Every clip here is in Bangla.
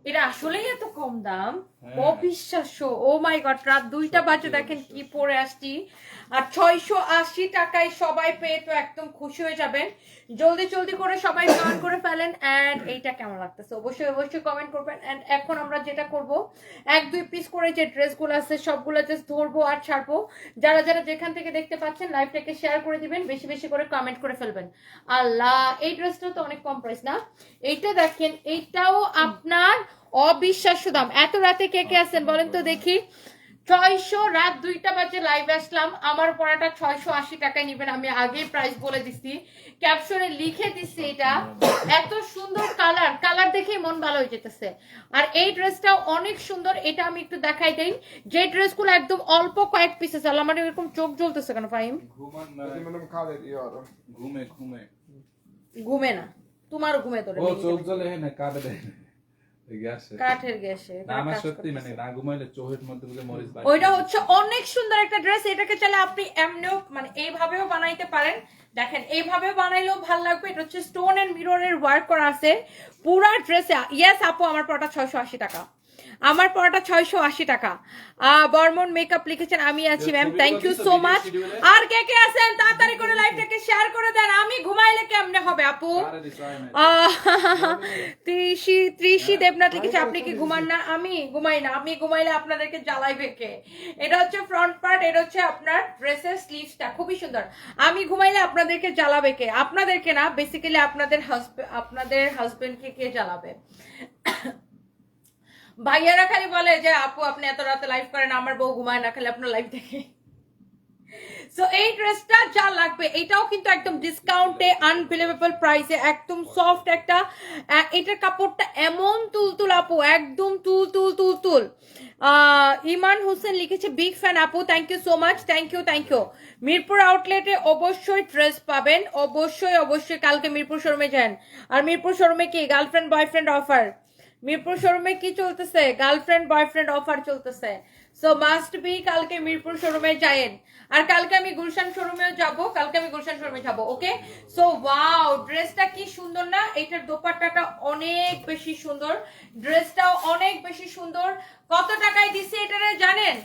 এটা আসলেই এত কম দাম, অবিশ্বাস্য। ও মাই গড, রাত 2টা বাজে দেখেন কি পরে আসছি। আর 680 টাকায় সবাই পেয়ে তো একদম খুশি হয়ে যাবেন। জলদি জলদি করে সবাই জয়েন করে ফেলেন। এন্ড এইটা কেমন লাগতেছে অবশ্যই অবশ্যই কমেন্ট করবেন। এন্ড এখন আমরা যেটা করব, 1-2 পিস করে যে ড্রেসগুলো আছে সবগুলো জাস্ট ধরবো আর ছাড়বো। যারা যারা যেখান থেকে দেখতে পাচ্ছেন লাইভটাকে শেয়ার করে দিবেন, বেশি বেশি করে কমেন্ট করে ফেলবেন। আল্লাহ, এই ড্রেসটা তো অনেক কম প্রাইস না? এইটা দেখেন, এইটাও আপনার অবিশ্বাস্য দাম। এত রাতে কে কে আছেন বলেন তো দেখি। 600, রাত 2টা বাজে লাইভে আসলাম, আমার পড়াটা 680 টাকায় নিবেন। আমি আগেই প্রাইস বলে দিছি, ক্যাপশনে লিখে দিছি। এটা এত সুন্দর কালার, কালার দেখেই মন ভালো হয়ে যেতেছে। আর এই ড্রেসটাও অনেক সুন্দর, এটা আমি একটু দেখাই দেই। যে ড্রেসগুলো একদম অল্প কয়েক পিস আছে। আমার এরকম চোখ জ্বলতেছে কেন ফাহিম? ঘুমে ঘুমে ঘুমে না, তোমার ঘুমে ধরে। ও চোখ জ্বলে না কাটে দেয় গ্যাসে, কাঠের গ্যাসে না আমার সত্যি মানে না ঘুমাইলে চোখের মধ্যে বুঝে মরিচ বাইরে। ওইটা হচ্ছে অনেক সুন্দর একটা ড্রেস। এটাকে চাইলে আপনি এমনিও মানে এইভাবেও বানাইতে পারেন। দেখেন এইভাবে বানাইলেও ভালো লাগবে। এটা হচ্ছে স্টোন এন্ড মিররের ওয়ার্ক করা আছে পুরা ড্রেসে। ইয়েস আপু, আমার পড়াটা 680 টাকা, আমার পড়াটা 680 টাকা। বর্মন মেকআপ লিখেছেন, আমি আছি ma'am, thank you so much. আর কে কে আছেন তাড়াতাড়ি করে লাইভটাকে শেয়ার করে দেন। আমি ঘুমাইলে কেমনে হবে আপু? ত্রিশি দেবনাথ লিখেছে, আপনি কি ঘুমান না? আমি ঘুমাই না, আমি ঘুমাইলে আপনাদেরকে জ্বালাইবে কে? এটা হচ্ছে ফ্রন্ট পার্ট, এটা হচ্ছে আপনার ড্রেসের স্লিভসটা, খুবই সুন্দর। আমি ঘুমাইলে আপনাদেরকে জ্বালাবে কে? আপনাদেরকে না, বেসিক্যালি আপনাদের হাজবেন্ডকে কে জ্বালাবে? ভাইয়ারা খালি বলে যে আপু আপনি এত রাতে লাইভ করেন, আমার বউ ঘুমায় না, খালি আপনার লাইভ দেখে। সো এই ড্রেসটা যা লাগবে, এটাও কিন্তু একদম ডিসকাউন্টে আনবিলিভেবল প্রাইসে, একদম সফট একটা। এটার কাপড়টা এমন তুলতুল আপু, একদম তুল। ইমান হোসেন লিখেছে, বিগ ফ্যান আপু, thank you so much, thank you. Mirpur আউটলেটে অবশ্যই ড্রেস পাবেন, অবশ্যই। কালকে মিরপুর শোরুমে যান। আর মিরপুর শোরুমে কি গার্লফ্রেন্ড বয়ফ্রেন্ড অফার? মিরপুর শোরুমে কি চলতেছে? গার্লফ্রেন্ড বয়ফ্রেন্ড অফার চলতেছে। সো মাস্ট বি কালকে মিরপুর শোরুমে যায়েন। আর কালকে আমি গুলশান শোরুমেও যাব, ওকে? সো ওয়াও, ড্রেসটা কি সুন্দর না? এটার দোপাট্টাটা অনেক বেশি সুন্দর, ড্রেসটাও অনেক বেশি সুন্দর। কত টাকায় দিছে এটারে জানেন?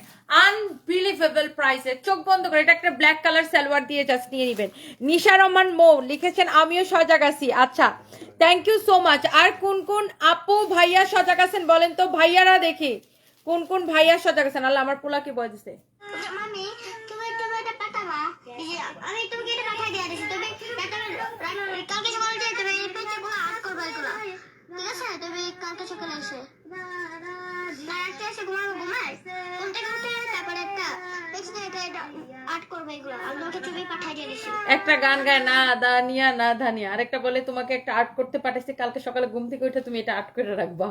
আনবিলিভেবল প্রাইসে। চোখ বন্ধ করে, এটা একটা ব্ল্যাক কালার সালোয়ার দিয়ে জাস্ট নিয়ে নিবেন। নিশা রহমান মো লিখেছেন, আমিও সজাগ আছি। আচ্ছা, থ্যাংক ইউ সো মাচ। আর কোন কোন আপু ভাইয়া সজাগ আছেন বলেন তো? ভাইয়ারা দেখি কোন কোন ভাইয়া সজাগ আছেন। আল্লাহ, আমার পোলা কি বয় দিছে? মামি তুমি তুমি এটা পাঠাবা, আমি তোমাকে এটা পাঠিয়ে দিয়ে দিছি। তুমি কালকে সকালে যে তুমি এই পেজগুলো আট করবে এগুলো, ঠিক আছে? তুমি কালকে সকালে এসে না একটা এসে ঘুমায় কোনটা উঠে তারপরে একটা পেছনে এটা আট করবে এগুলো, আর তোমাকে তুমি পাঠিয়ে দিয়ে দিছি। একটা গান গায়, না দানিয়া না ধানিয়া, আরেকটা বলে তোমাকে একটা আর্ট করতে পাঠাইছি, কালকে সকালে ঘুম থেকে উঠে তুমি এটা আর্ট করে রাখবা।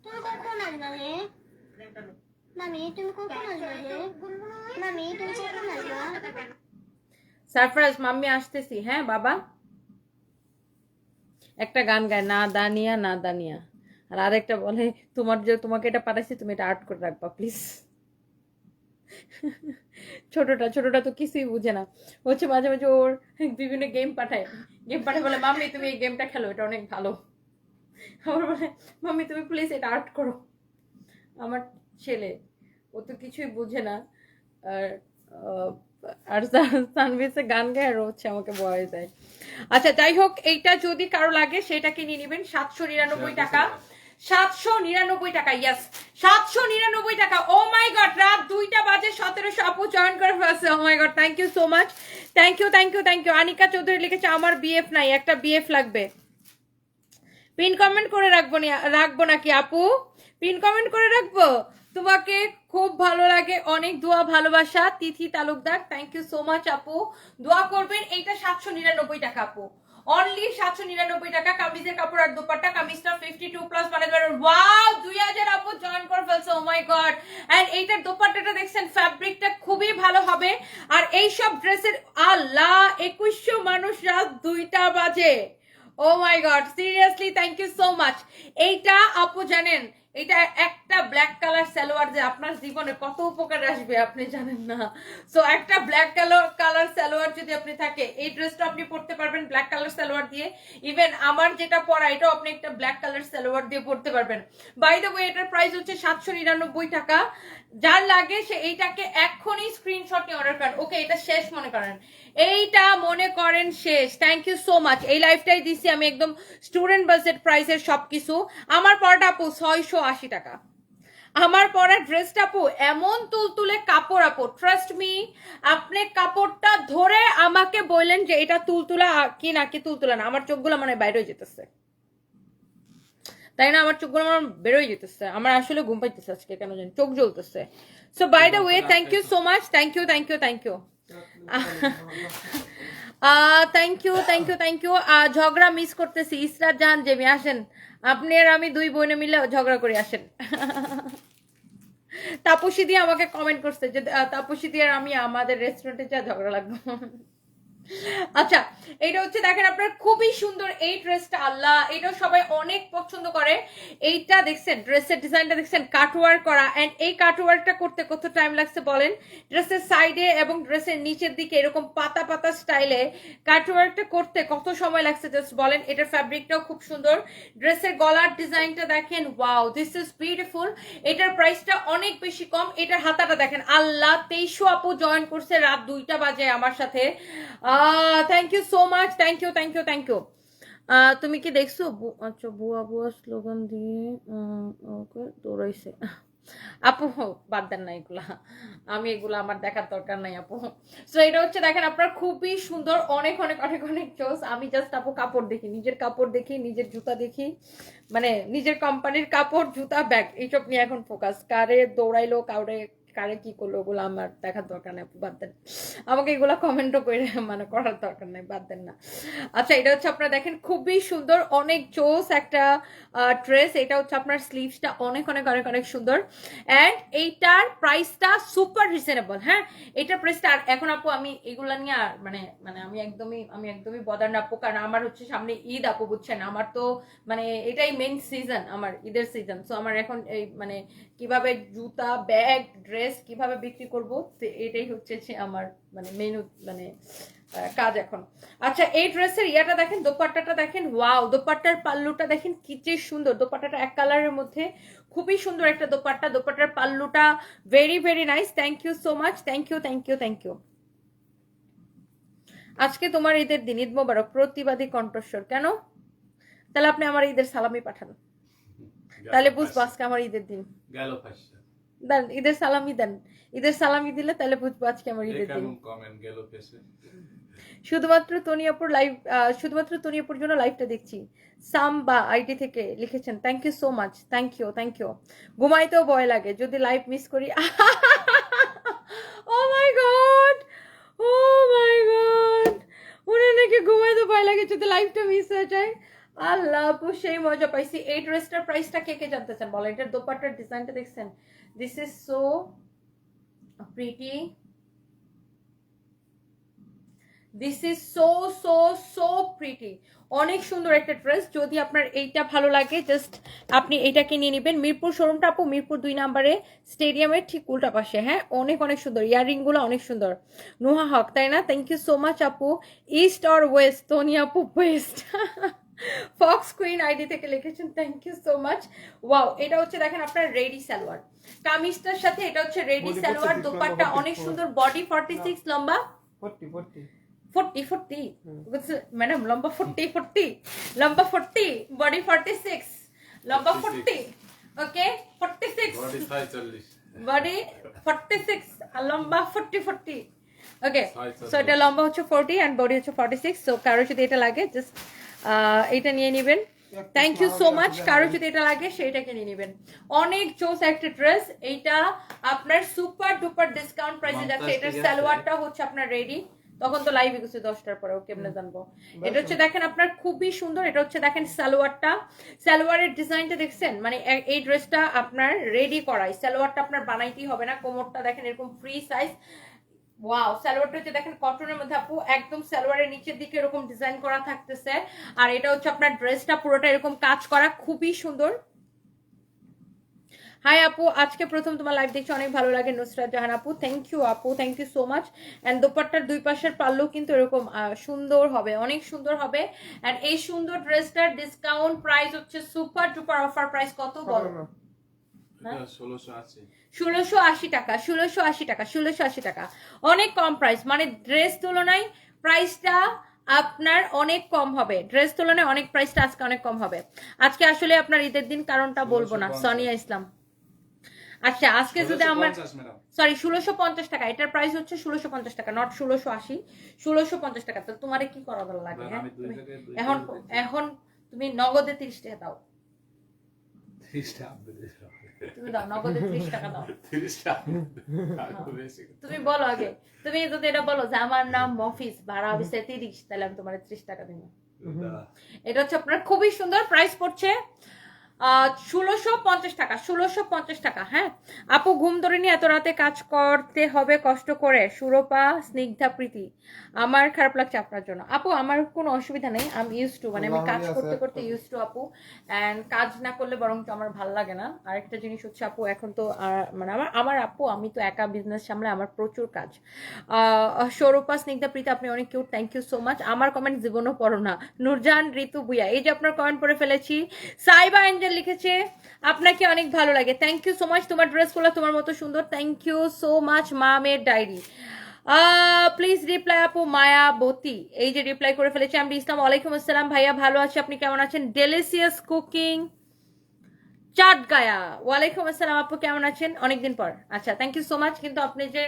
তুমি কখন আসবে? মামি তুমি কখন আসবে? মামি তুমি কখন আসবে? সারপ্রাইজ, মাম্মি আসতেছি। হ্যাঁ বাবা, একটা গান গায়, না দানিয়া না দানিয়া, আর আরেকটা বলে তোমাকে এটা পাঠাইছি, তুমি এটা আর্ট করে রাখবা প্লিজ। ছোটটা তো কিছুই বুঝে না, হচ্ছে মাঝে মাঝে ওর বিভিন্ন গেম পাঠায় বলে মাম্মি তুমি এই গেমটা খেলো, এটা অনেক ভালো। আবার বলে মাম্মি তুমি প্লিজ এটা আর্ট করো। আমার ছেলে, ও তো কিছুই বুঝে না। আর আর সানভিসে গান গায় আর হচ্ছে আমাকে বয় দেয়। আচ্ছা যাই হোক, এইটা যদি কারো লাগে সেটাকে নিয়ে নেবেন। 799 টাকা, 799 টাকা। ইয়েস, 799 টাকা। ও মাই গড, রাত 2টা বাজে 1700 আপু জয়েন করে ফেলছে। Oh my God, thank you so much, thank you. Anika Chowdhury লিখেছে, আমার বিএফ নাই, একটা বিএফ লাগবে। পিন কমেন্ট করে রাখবো নাকি আপু? পিন কমেন্ট করে রাখবো। তোমাকে খুব ভালো লাগে, অনেক দোয়া ভালোবাসা। Tithi Talukdar, thank you so much আপু, দোয়া করবেন। এইটা 799 টাকা আপু, অনলি 799 টাকা। কামিজের কাপড় আর দোপাট্টা, কামিজটা 52+ বানাতে পারবেন। ওয়াও, 2000 আপু জয়েন করে ফেলছে। Oh my god. এন্ড এইটার দোপাট্টাটা দেখছেন, ফ্যাব্রিকটা খুবই ভালো হবে। আর এই সব ড্রেসের আল্লাহ 2100 মানুষ রাত 2টা বাজে। Oh my God, seriously thank you so much. এইটা আপু জানেন, এটা একটা ব্ল্যাক কালার সালোয়ার যে আপনার জীবনে কত উপকার আসবে আপনি জানেন না। সো একটা ব্ল্যাক কালার সালোয়ার যদি আপনি থাকে, এই ড্রেসটা আপনি পরতে পারবেন ব্ল্যাক কালার সালোয়ার দিয়ে। ইভেন আমার যেটা পরা এটাও আপনি একটা ব্ল্যাক কালার সালোয়ার দিয়ে পরতে পারবেন। বাই দ্য ওয়ে এটার প্রাইস হচ্ছে 799 টাকা। যার লাগে সে এইটাকে এখনই স্ক্রিনশট নিয়ে অর্ডার করেন। ওকে, এটা শেষ মনে করেন, এইটা মনে করেন শেষ। Thank you so much. এই লাইফটাই দিছি আমি একদম স্টুডেন্ট বাজেট প্রাইসের সবকিছু। আমার পরাটা আপু 680 টাকা। আমার পরা ড্রেসটা আপু এমন তুলতুলে কাপড় আপু, ট্রাস্ট মি। আপনি কাপড়টা ধরে আমাকে বললেন যে এটা তুলতুলা কি না কি তুলতুলা না, আমার চোখগুলো মানে বাইরে হয়ে যেতেছে, তাই না? আমার চোখগুলো আমার বেরোয় যেতেছে, আমার আসলে ঘুম পাইতেছে আজকে কেন জানি, চোখ জ্বলতেছে। So by the way thank you so much, thank you thank you thank you thank you. ঝগড়া মিস করতেছি। ইসরাত জাহান জেমি আসেন, আপনি আর আমি দুই বোনে মিলে ঝগড়া করে আসেন। তাপসী দিয়ে আমাকে কমেন্ট করছে যে তাপসী দিয়ে আর আমি আমাদের রেস্টুরেন্টে যা ঝগড়া লাগবে। আচ্ছা, এটা হচ্ছে দেখেন আপনার খুবই সুন্দর এই ড্রেসটা, আল্লাহ এটা সবাই অনেক পছন্দ করে। এইটা দেখছেন, ড্রেসের ডিজাইনটা দেখছেন, কাটওয়ার্ক করা। এন্ড এই কাটওয়ার্কটা করতে কত টাইম লাগছে বলেন? ড্রেসের সাইডে এবং ড্রেসের নিচের দিকে এরকম পাতা পাতা স্টাইলে কাটওয়ার্কটা করতে কত সময় লাগছে জাস্ট বলেন। এটার ফ্যাব্রিকটাও খুব সুন্দর, ড্রেসের গলার ডিজাইনটা দেখেন, ওয়াও দিস ইজ বিউটিফুল। এটার প্রাইসটা অনেক বেশি কম। এটার হাতাটা দেখেন, আল্লাহ 2300 আপু জয়েন করছে রাত 2টা বাজে আমার সাথে। Thank you so much, thank you thank you thank you. তুমি কি দেখছো? আচ্ছা, বুয়া বুয়া স্লোগান দিয়ে ওকে দৌড়াইছে আপু, বাদ দেন না এগুলা, আমি এগুলা আমার দেখার দরকার নাই আপু। সো এটা হচ্ছে দেখেন আপনার খুবই সুন্দর, অনেক অনেক অনেক অনেক চোস। আমি জাস্ট আপু কাপড় দেখি, নিজের কাপড় দেখি, নিজের জুতা দেখি, মানে নিজের কোম্পানির কাপড় জুতা ব্যাগ এইসব নিয়ে এখন ফোকাস। কারে দৌড়াইলো, কারে কি করলো ওগুলো আমার দেখার দরকার নেই, বাদ দেন। আমাকে এগুলো কমেন্টও করে মানে করার দরকার নেই, বাদ দেন না। আচ্ছা, এটা হচ্ছে আপনারা দেখেন খুবই সুন্দর, অনেক জোস একটা ড্রেস। এটা হচ্ছে আপনার স্লিভসটা অনেক অনেক অনেক অনেক সুন্দর। অ্যান্ড এইটার প্রাইসটা সুপার রিজনেবল। হ্যাঁ, এটার প্রাইসটা আর এখন আপু আমি এগুলা নিয়ে আর মানে মানে আমি একদমই বদার না আপু, কারণ আমার হচ্ছে সামনে ঈদ আপু, বুঝছেন? আমার তো মানে এটাই মেইন সিজন, আমার ঈদের সিজন। সো আমার এখন এই মানে কিভাবে জুতা ব্যাগ ড্রেস কিভাবে বিক্রি করব, এটাই হচ্ছে আমার মানে মেনু মানে কাজ এখন। আচ্ছা, এই ড্রেসের ইয়াটা দেখেন, দোপাট্টাটা দেখেন, ওয়াও দোপাট্টার পাল্লুটা দেখেন কি যে সুন্দর। দোপাট্টাটা এক কালারের মধ্যে খুবই সুন্দর একটা দোপাট্টা, দোপাট্টার পাল্লুটা very very nice. Thank you so much, thank you thank you thank you. আজকে তোমার ঈদের দিন, ঈদ মোবারক। প্রতিবাদী কণ্ঠস্বর কেন? তাহলে আপনি আমার ঈদের সালামি পাঠান, তাহলে বুঝবো আজকে আমার ঈদের দিন। দেন ঈদের সালামি দেন, ঈদের সালামি দিলে তাহলে বুঝবো আজকে আমার ঈদের দিন। শুধুমাত্র তনিয়াপুর লাইভ, শুধুমাত্র তনিয়াপুর জন্য লাইভটা দেখছি। সাম্বা আইডি থেকে লিখেছেন, thank you so much, thank you thank you. ঘুমাইতেও ভয় লাগে যদি লাইভ মিস করি। ও my god, O my god, ওনার নাকি ঘুমাইতে ভয় লাগে যদি লাইভটা মিস হয়ে যায়। আল্লাহ আপু সেই মজা পাইছি। এই ড্রেসটার প্রাইসটা কে কে জানতে চান বলেন? এটার দোপাট্টার ডিজাইনটা দেখছেন, this is so pretty, this is so so so pretty. অনেক সুন্দর একটা ড্রেস। যদি আপনার এইটা ভালো লাগে জাস্ট আপনি এইটাকে নিয়ে নেবেন। মিরপুর শোরুমটা আপু মিরপুর 2 নম্বরে স্টেডিয়ামের ঠিক উল্টা পাশে। হ্যাঁ, অনেক অনেক সুন্দর, ইয়াররিংগুলো অনেক সুন্দর। নুহা হক, তাই না? থ্যাংক ইউ সো মাচ আপু। East or west? তনি আপু ওয়েস্ট। ফক্স কুইন আইডি থেকে লিখেছেন, thank you so much. Wow, এটা হচ্ছে দেখেন আপনার রেডি সালোয়ার কামিজটার সাথে, এটা হচ্ছে রেডি সালোয়ার। দোপাট্টা অনেক সুন্দর, বডি 46, লম্বা 40 ম্যাডাম, লম্বা 40 লম্বা 40, বডি 46, লম্বা 40, ওকে 46, বডি 46 আর লম্বা 40, ওকে। সো এটা লম্বা হচ্ছে 40 এন্ড বডি হচ্ছে 46। সো কারো যদি এটা লাগে জাস্ট এটা নিয়ে নেবেন। Thank you so much. কারো যদি এটা লাগে সেইটাকে নিয়ে নেবেন। অনেক জোস একটা ড্রেস। এইটা আপনার সুপার ডুপার ডিসকাউন্ট প্রাইসে যাচ্ছে। এটার সালোয়ারটা হচ্ছে আপনার রেডি, তখন তো লাইভে গেছে 10টার পরে, ও কেমনে জানবো? এটা হচ্ছে দেখেন আপনার খুবই সুন্দর। এটা হচ্ছে দেখেন সালোয়ারটা, সালোয়ারের ডিজাইনটা দেখছেন, মানে এই ড্রেসটা আপনার রেডি করাই, সালোয়ারটা আপনার বানাইতেই হবে না। কোমরটা দেখেন এরকম ফ্রি সাইজ, ওয়াও। সালোয়ারটা হচ্ছে দেখেন কটনের মধ্যে আপু, একদম সালোয়ারের নিচের দিকে এরকম ডিজাইন করা থাকতেছে। আর এটা হচ্ছে আপনার ড্রেসটা পুরোটা এরকম কাজ করা, খুবই সুন্দর। হাই আপু, আজকে প্রথম তোমার লাইভ দেখছি, অনেক ভালো লাগে। নুসরাত জাহান আপু, থ্যাংক ইউ আপু, thank you so much. And দোপাট্টার দুই পাশের পাল্লু কিন্তু এরকম সুন্দর হবে, অনেক সুন্দর হবে। অ্যান্ড এই সুন্দর ড্রেসটার ডিসকাউন্ট প্রাইস হচ্ছে সুপার ডুপার অফার প্রাইস কত বলো? 1680 1680 টাকা, 1680 টাকা, 1680 টাকা, অনেক কম প্রাইস। মানে ড্রেস তুলনায় প্রাইসটা আপনার অনেক কম হবে, ড্রেস তুলনায় অনেক প্রাইসটা আজকে অনেক কম হবে। আজকে আসলে আপনার ঈদের দিন, কারণটা বলবো না। সোনিয়া ইসলাম, আচ্ছা আজকে যদি আমার সরি 1650 টাকা, এটার প্রাইস হচ্ছে 1650 টাকা, নট 1680, 1650 টাকা। তো তোমারে কি করা ভালো লাগে? হ্যাঁ এখন এখন তুমি নগদে 30 টাকা দাও, 30 টাকা তুমি দাও নগদে 30 টাকা দাও। 30 টাকা তুমি বলো আগে, তুমি যদি এটা বলো যে আমার নাম মফিজ, ভাড়া হচ্ছে 30, তাহলে আমি তোমার 30 টাকা দিব। এটা হচ্ছে আপনার খুবই সুন্দর, প্রাইস পড়ছে 1650 টাকা, 1650 টাকা। হ্যাঁ আপু, ঘুম ধরে নিয়ে এত রাতে কাজ করতে হবে কষ্ট করে? সুরপা, স্নিগ্ধা, প্রীতি, আমার খারাপ লাগছে আপনার জন্য। আপু আমার কোনো অসুবিধা নেই, আমি ইউজ টু, মানে আমি কাজ করতে করতে ইউজ টু আপু। অ্যান্ড কাজ না করলে বরং আমার ভালো লাগে না। আরেকটা জিনিস হচ্ছে আপু, এখন তো মানে আমার আপু, আমি তো একা বিজনেস সামলে, আমার প্রচুর কাজ। সৌরপা, স্নিগ্ধা, প্রীতি, আপনি অনেক cute, thank you so much. আমার কমেন্ট জীবনও পড়ো না। নুরজান, ঋতু, বুয়া, এই যে আপনার কমেন্ট পড়ে ফেলেছি। সাইবা এঞ্জেল লিখেছে আপনাকে অনেক ভালো লাগে, থ্যাংক ইউ সো মাচ। তোমার ড্রেসগুলো তোমার মতো সুন্দর, থ্যাংক ইউ সো মাচ। মামের ডায়েরি, প্লিজ রিপ্লাই আপু। মায়াবতী, এই যে রিপ্লাই করে ফেলেছি। আমি ইসলাম, ওয়ালাইকুম আসসালাম ভাইয়া, ভালো আছি, আপনি কেমন আছেন? ডেলিসিয়াস কুকিং চাট গায়া, ওয়ালাইকুম আসসালাম আপু, কেমন আছেন? অনেকদিন পর। আচ্ছা থ্যাংক ইউ সো মাচ। কিন্তু আপনি যে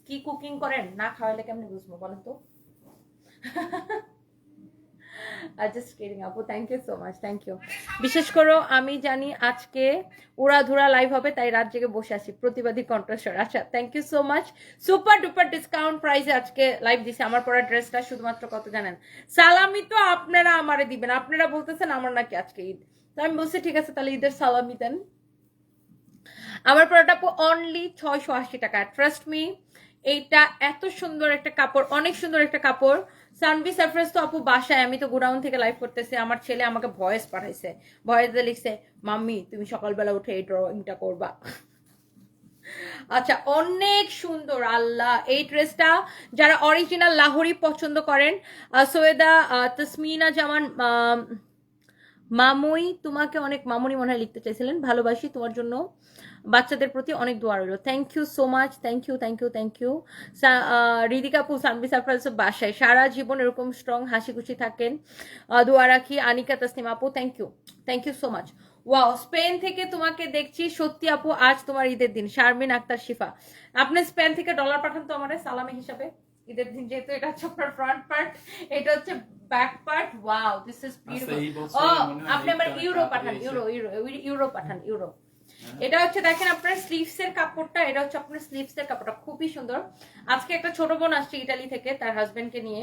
কি কুকিং করেন, না খাওয়াইলে কেমনি বুঝবো বলেন তো? জাস্ট কিডিং আপু, thank you so much, thank you. বিশেষ করে আমি জানি আজকে উড়াধুরা লাইভ হবে, তাই রাত জেগে বসে আছি। প্রতিবাদী কণ্ঠস্বর, আচ্ছা thank you so much. Super duper discount প্রাইসে আজকে লাইভ দিছে। আমার পরা ড্রেসটা শুধুমাত্র কত জানেন? সালামি তো আপনারা আমারে দিবেন, আপনারা বলতেছেন আমার নাকি আজকে ঈদ, তো আমি বলছি ঠিক আছে তাহলে ঈদের সালামি দেন। আমার পরাটা আপু অনলি 680 টাকা, ট্রাস্ট মি। এইটা এত সুন্দর একটা কাপড়, অনেক সুন্দর একটা কাপড়। সানভি সারপ্রাইজ তো আপু বাসায়, আমি তো গোডাউন থেকে লাইভ করতেছি। আমার ছেলে আমাকে ভয়েস পাঠাইছে, ভয়েসে লিখছে মাম্মি তুমি সকালবেলা উঠে এই ড্রয়িংটা করবা। আচ্ছা অনেক সুন্দর আল্লাহ। এই ড্রেসটা যারা অরিজিনাল লাহোরি পছন্দ করেন, সৈয়দা তসমিনা জামান মামুই, তোমাকে অনেক, মামুনি মনে হয় লিখতে চাইছিলেন, ভালোবাসি, তোমার জন্য বাচ্চাদের প্রতি অনেক দোয়া রইল, thank you so much, thank you, thank you, thank you. Ridika আপু, সানভি সারপ্রাইজ বাসায় সারা জীবন এরকম স্ট্রং হাসি খুশি থাকেন, দোয়া রাখি। আনিকা তাসনিম আপু, thank you so much. Wow, Spain থেকে তোমাকে দেখছি, সত্যি আপু আজ তোমার ঈদের দিন। শারমিন আক্তার শিফা, আপনি স্পেন থেকে ডলার পাঠান তো আমার সালামি হিসাবে ঈদের দিন, যেহেতু এটা হচ্ছে আপনার ফ্রন্ট পার্ট, এটা হচ্ছে back part. Wow, this is beautiful. ও আপনি আমার ইউরো পাঠান, ইউরো পাঠান, ইউরো। এটা হচ্ছে দেখেন আপনার স্লিভস এর কাপড়টা, এটা হচ্ছে আপনার স্লিভস এর কাপড়টা খুবই সুন্দর। আজকে একটা ছোট বোন আসছে ইতালি থেকে তার হাজবেন্ড কে নিয়ে,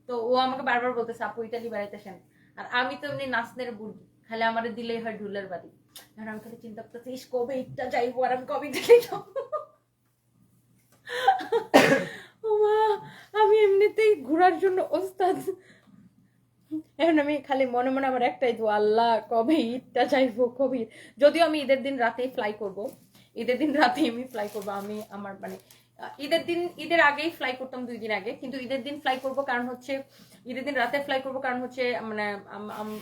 তো ও আমাকে বারবার বলতেছে আপু ইতালি বেড়াইতেছেন, আর আমি তো এমনি নাচনের বুড়ি, খালি আমার দিলেই হয় ঢুলের বাড়ি। এখন আমি খালি চিন্তা করতেছি কবে ঈদটা যাইবো, আর আমি কবে ইতালি যাবো। আমি এমনিতেই ঘোরার জন্য ওস্তাদ। এখন আমি খালি মনে মনে আমার একটাই দোয়া, আল্লাহ কবে ঈদটা যাইবো, কবে। যদিও আমি ঈদের দিন রাতেই ফ্লাই করব, ঈদের দিন রাতে আমি ফ্লাই করবো। আমি আমার মানে ঈদের আগেই ফ্লাই করতাম 2 দিন আগে, কিন্তু ঈদের দিন ফ্লাই করব কারণ হচ্ছে, ঈদের দিন রাতে ফ্লাই করব কারণ হচ্ছে মানে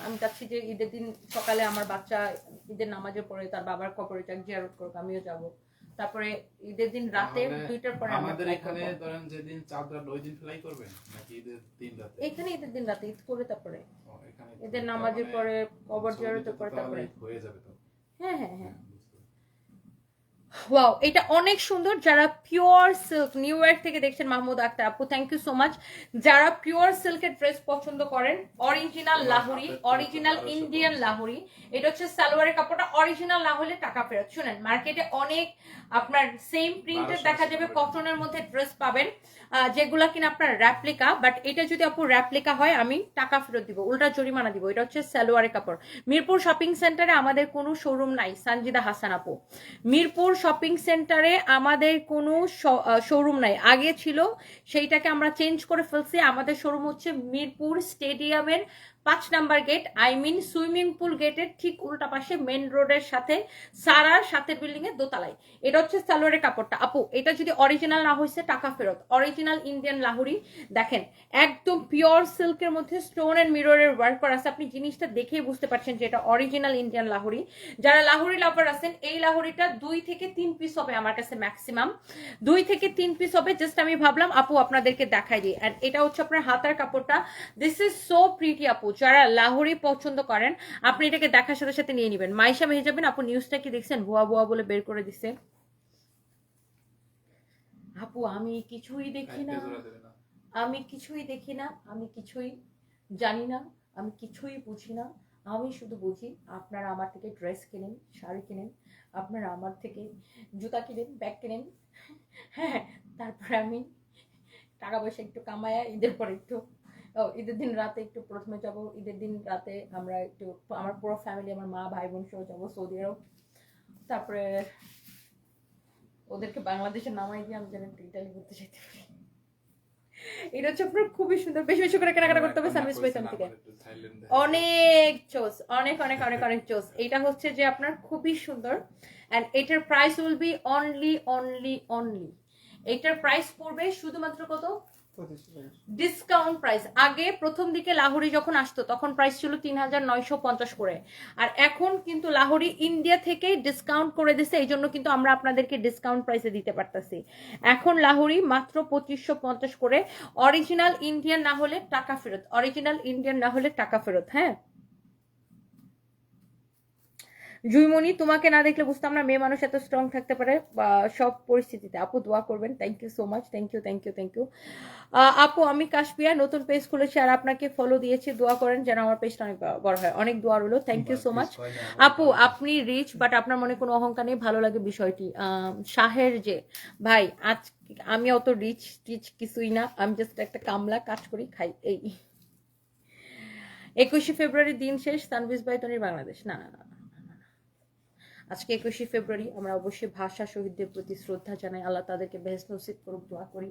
আমি চাচ্ছি যে ঈদের দিন সকালে আমার বাচ্চা ঈদের নামাজের পরে তার বাবার কবরে যাক, জিয়ারত করুক, আমিও যাব। তারপরে ঈদের দিন রাতে 2টার পরে আমাদের এখানে ধরেন যেদিন চাঁদ রাত ওই দিন ফ্লাই করবেন নাকি ঈদের দিন রাতে? এখানে ঈদের দিন রাতে ঈদ করে তারপরে ঈদের নামাজের পরে কবর জিয়ারতের পরে তারপরে হয়ে যাবে তো। হ্যাঁ হ্যাঁ হ্যাঁ। ওয়াও, এটা অনেক সুন্দর। যারা পিওর সিল্ক, নিউ ইয়র্ক থেকে দেখছেন মাহমুদ আক্তার আপু, থ্যাংক ইউ সো মাচ। যারা পিওর সিল্কের ড্রেস পছন্দ করেন, original Lahori, original Indian Lahori, এটা হচ্ছে সালোয়ারের কাপড়টা অরিজিনাল না হলে টাকা ফেরত। শুনেন, মার্কেটে অনেক আপনার সেম প্রিন্টের দেখা যাবে কটনের মধ্যে ড্রেস পাবেন যেগুলা কিনা আপনার র্যাপ্লিকা, বাট এটা যদি আপু র্যাপ্লিকা হয় আমি টাকা ফেরত দিব, উল্টা জরিমানা দিব। এটা হচ্ছে সালোয়ারের কাপড়। মিরপুর শপিং সেন্টারে আমাদের কোনো শোরুম নাই, সঞ্জিদা হাসান আপু। মিরপুর শপিং সেন্টারে আমাদের কোনো শোরুম নাই, আগে ছিল, সেইটাকে আমরা চেঞ্জ করে ফেলছি। আমাদের শোরুম হচ্ছে মিরপুর স্টেডিয়ামের 5 number gate, I mean swimming pool গেটের ঠিক উল্টা পাশে মেন রোডের সাথে সারার সাথের বিল্ডিং এর দোতলায়। এটা হচ্ছে সালোয়ারের কাপড়টা। আপু এটা যদি অরিজিনাল না হয়েছে টাকা ফেরত। অরিজিনাল ইন্ডিয়ান লাহুরি, দেখেন একদম পিওর সিল্কের মধ্যে স্টোন এন্ড মিররের ওয়ার্ক করা আছে। আপনি জিনিসটা দেখেই বুঝতে পারছেন যে এটা অরিজিনাল ইন্ডিয়ান লাহুরি। যারা লাহুরি লাভার আছেন, এই লাহুরিটা 2 থেকে 3 পিস হবে আমার কাছে ম্যাক্সিমাম, 2 থেকে 3 পিস হবে। জাস্ট আমি ভাবলাম আপু আপনাদেরকে দেখাই দিই। এন্ড এটা হচ্ছে আপনার হাতার কাপড়টা। দিস ইজ সো প্রিটি আপু, যারা লাহুরি পছন্দ করেন আপনি এটাকে দেখার সাথে সাথে নিয়ে নেবেন। মাইশা মেহেজাবিন আপু নিউজটা কি দেখছেন? ভুয়া ভুয়া বলে বের করে দিছে। আপু আমি কিছুই দেখি না, আমি কিছুই দেখি না, আমি কিছুই জানি না, আমি কিছুই বুঝি না। আমি শুধু বুঝি আপনারা আমার থেকে ড্রেস কিনেন, শাড়ি কিনেন, আপনারা আমার থেকে জুতা কিনেন, ব্যাগ কিনেন। হ্যাঁ, তারপরে আমি টাকা পয়সা একটু কামায়া ঈদের পরে একটু ঈদের দিন রাতে একটু প্রথমে যাব, ঈদের দিন রাতে আমরা একটু আমার পুরো ফ্যামিলি, আমার মা ভাই বোন সহ যাবো সৌদি আরব। তারপরে ওদেরকে বাংলাদেশে নামাই দিয়ে আমি যেন ইটালি ঘুরতে যেতে পারি। এটা হচ্ছে আপনার খুবই সুন্দর। বেশি বেশি করে কেনাকাটা করতে হবে সানভিস বাইসাম থেকে। অনেক চোস, অনেক অনেক অনেক অনেক চোস। এটা হচ্ছে যে আপনার খুবই সুন্দর। এন্ড এটার প্রাইস উইল বি অনলি এটার প্রাইস পড়বে শুধুমাত্র কত? Discount price. আগে প্রথম দিকে লাহোরি যখন আসতো তখন প্রাইস ছিল 3950 করে, আর এখন কিন্তু লাহোরি ইন্ডিয়া থেকে ডিসকাউন্ট করে দিছে, এই জন্য কিন্তু আমরা আপনাদেরকে ডিসকাউন্ট প্রাইসে দিতে পারতেছি। এখন লাহোরি মাত্র 2550 করে। অরিজিনাল ইন্ডিয়ান না হলে টাকা ফেরত, অরিজিনাল ইন্ডিয়ান না হলে টাকা ফেরত। হ্যাঁ জুইমনি, তোমাকে না দেখলে বুঝতাম না মেয়ে মানুষ এত স্ট্রং থাকতে পারে বা সব পরিস্থিতিতে। আপু দোয়া করবেন। Thank you so much, thank you thank you thank you. আপু আমি কাশপিয়া নতুন পেজ খুলেছি আর আপনাকে ফলো দিয়েছি, দোয়া করেন যেন আমার পেজটা অনেক বড় হয়। অনেক দোয়া রইলো, থ্যাংক ইউ সো মাচ। আপু আপনি রিচ বাট আপনার মনে কোনো অহংকার নেই, ভালো লাগে বিষয়টি। শাহের যে ভাই, আজ আমি অত রিচ টিচ কিছুই না, আমি জাস্ট একটা কামলা, কাজ করি খাই এই। 21শে ফেব্রুয়ারি দিন শেষ, তানভিজ ভাই তনির বাংলাদেশ। না না না, আজকে 21শে ফেব্রুয়ারি, আমরা অবশ্যই ভাষা শহীদদের প্রতি শ্রদ্ধা জানাই, আল্লাহ তাদেরকে বেহেশত নসিব করুক, দোয়া করি।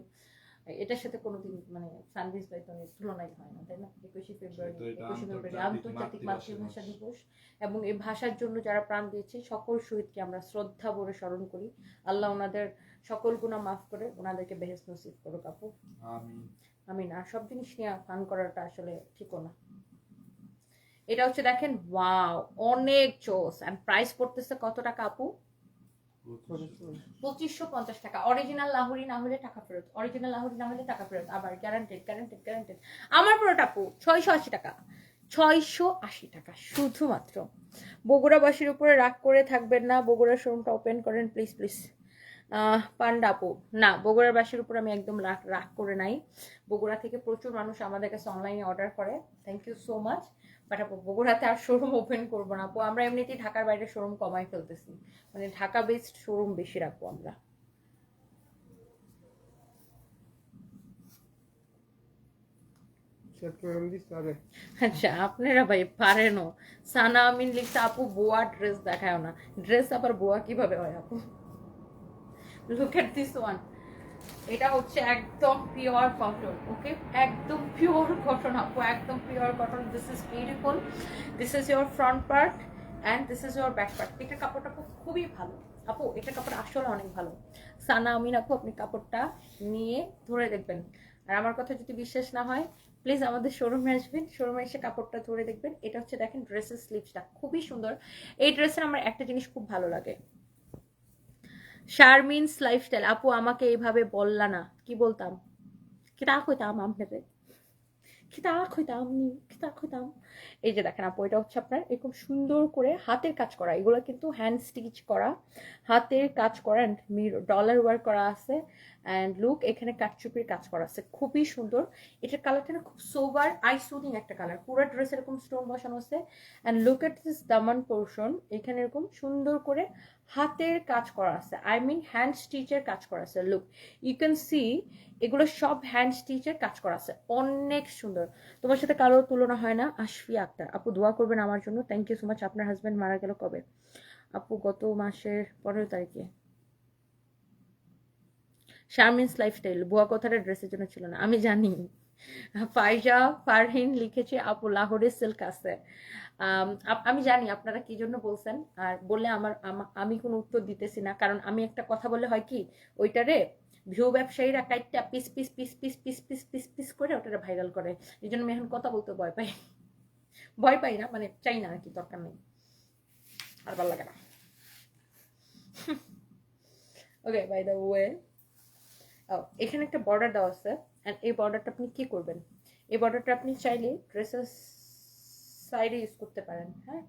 এটার সাথে কোনোদিন মানে সানভিজ বাইতনের তুলনাই হয় না, তাই না? 21শে ফেব্রুয়ারি আন্তর্জাতিক মাতৃভাষা দিবস, এবং এই ভাষার জন্য যারা প্রাণ দিয়েছে সকল শহীদকে আমরা শ্রদ্ধা ভরে স্মরণ করি। আল্লাহ ওনাদের সকল গুনাহ মাফ করে ওনাদেরকে বেহেশত নসিব করুক আপু, আমিন আমিন। আর সব জিনিস নিয়ে ফান করাটা আসলে ঠিকও না। এটা হচ্ছে দেখেন, ওয়াও অনেক জোস। এন্ড প্রাইস পড়তেছে কত টাকা আপু? 2550 টাকা। অরিজিনাল লাহোরি না হলে টাকা ফেরত, অরিজিনাল লাহোরি না হলে টাকা ফেরত, আবার গ্যারান্টেড গ্যারান্টেড গ্যারান্টেড। আমার পুরোটা আপু 680 টাকা, 680 টাকা শুধুমাত্র। বগুড়াবাসীর উপরে রাগ করে থাকবেন না, বগুড়া শোরুমটা ওপেন করেন প্লিজ প্লিজ। পান্ডা আপু, না বগুড়ার বাসীর উপর আমি একদম রাগ করে নাই। বগুড়া থেকে প্রচুর মানুষ আমাদের কাছে অনলাইনে অর্ডার করে, thank you so much. But আপু বগুড়াতে আর শোরুম ওপেন করবো না আপু, আমরা এমনিতেই ঢাকার বাইরে শোরুম কমাই ফেলতেছি, মানে ঢাকা বেসড শোরুম বেশি রাখবো আমরা। আচ্ছা আপনারা ভাই পারেনও। সানা আমিন লিখছে আপু বোয়া ড্রেস দেখায় না, ড্রেস আবার বোয়া কিভাবে হয় আপু? লুক এট দিস ওয়ান, এটা হচ্ছে একদম পিওর কটন, ওকে একদম পিওর কটন আপু, একদম pure cotton. This is beautiful, this is your front part and this is your back part. এটা কাপড়টা খুবই ভালো আপু, এটা কাপড় আসলে অনেক ভালো। সানা আমিন আপু আপনি কাপড়টা নিয়ে ধরে দেখবেন, আর আমার কথা যদি বিশ্বাস না হয় প্লিজ আমাদের শোরুমে আসবেন, শোরুমে এসে কাপড়টা ধরে দেখবেন। এটা হচ্ছে দেখেন ড্রেসের স্লিভসটা খুবই সুন্দর। এই ড্রেসের আমার একটা জিনিস খুব ভালো লাগে, শারমিনস লাইফস্টাইল আপু আমাকে এইভাবে বললা না, কি বলতাম, কি তা কইতাম আপনাদের, কি তা কইতাম কি তা কইতাম। এই যে দেখেন আপু, এটা হচ্ছে আপনার এরকম সুন্দর করে হাতের কাজ করা, এগুলো কিন্তু হ্যান্ড স্টিচ করা, হাতের কাজ করা, অ্যান্ড ডলার ওয়ার্ক করা আছে। অ্যান্ড লুক এখানে কাটচুপির কাজ করা আছে, খুবই সুন্দর। এটার কালারটা না খুব সোবার আই সুদিং একটা কালার, পুরো ড্রেস এরকম স্টোন বসানো আছে। And look at this Daman portion, এখানে এরকম সুন্দর করে হাতের কাজ করা আছে, আই মিন হ্যান্ড স্টিচের কাজ করা আছে। লুক ইউ ক্যান সি এগুলো সব হ্যান্ড স্টিচের কাজ করা আছে, অনেক সুন্দর। তোমার সাথে কারো তুলনা হয় না। আশফিয়া আক্তার আপু দোয়া করবেন আমার জন্য, থ্যাংক ইউ সো মাচ। আপনার হাজবেন্ড মারা গেল কবে আপু? গত মাসের 15 তারিখে। শারমিনস লাইফস্টাইল বুয়া কথাটা ড্রেসের জন্য ছিল না, আমি জানি ফাইজা ফারহিন লিখেছে আপু লাহোরে সিল্ক আছে। আমি জানি আপনারা কি জন্য বলছেন, আর বললে আমি কোনো উত্তর দিতেছি না, কারণ আমি একটা কথা বললে হয় কি ওইটারে ভিউ ব্যবসায়ীরা কাইটটা piece piece piece piece piece piece piece piece করে ওটারে ভাইরাল করে। এই জন্য আমি এখন কথা বলতে ভয় পাই। ভয় পাই না মানে চাই না আর কি, দরকার নেই, আর ভালো লাগে না। ওকে বাই দ্য ওয়ে, এখানে একটা বর্ডার দেওয়া আছে, এন্ড এই বর্ডারটা আপনি কি করবেন, এই বর্ডারটা আপনি চাইলে ড্রেসের সাইডে ইউজ করতে পারেন। হ্যাঁ,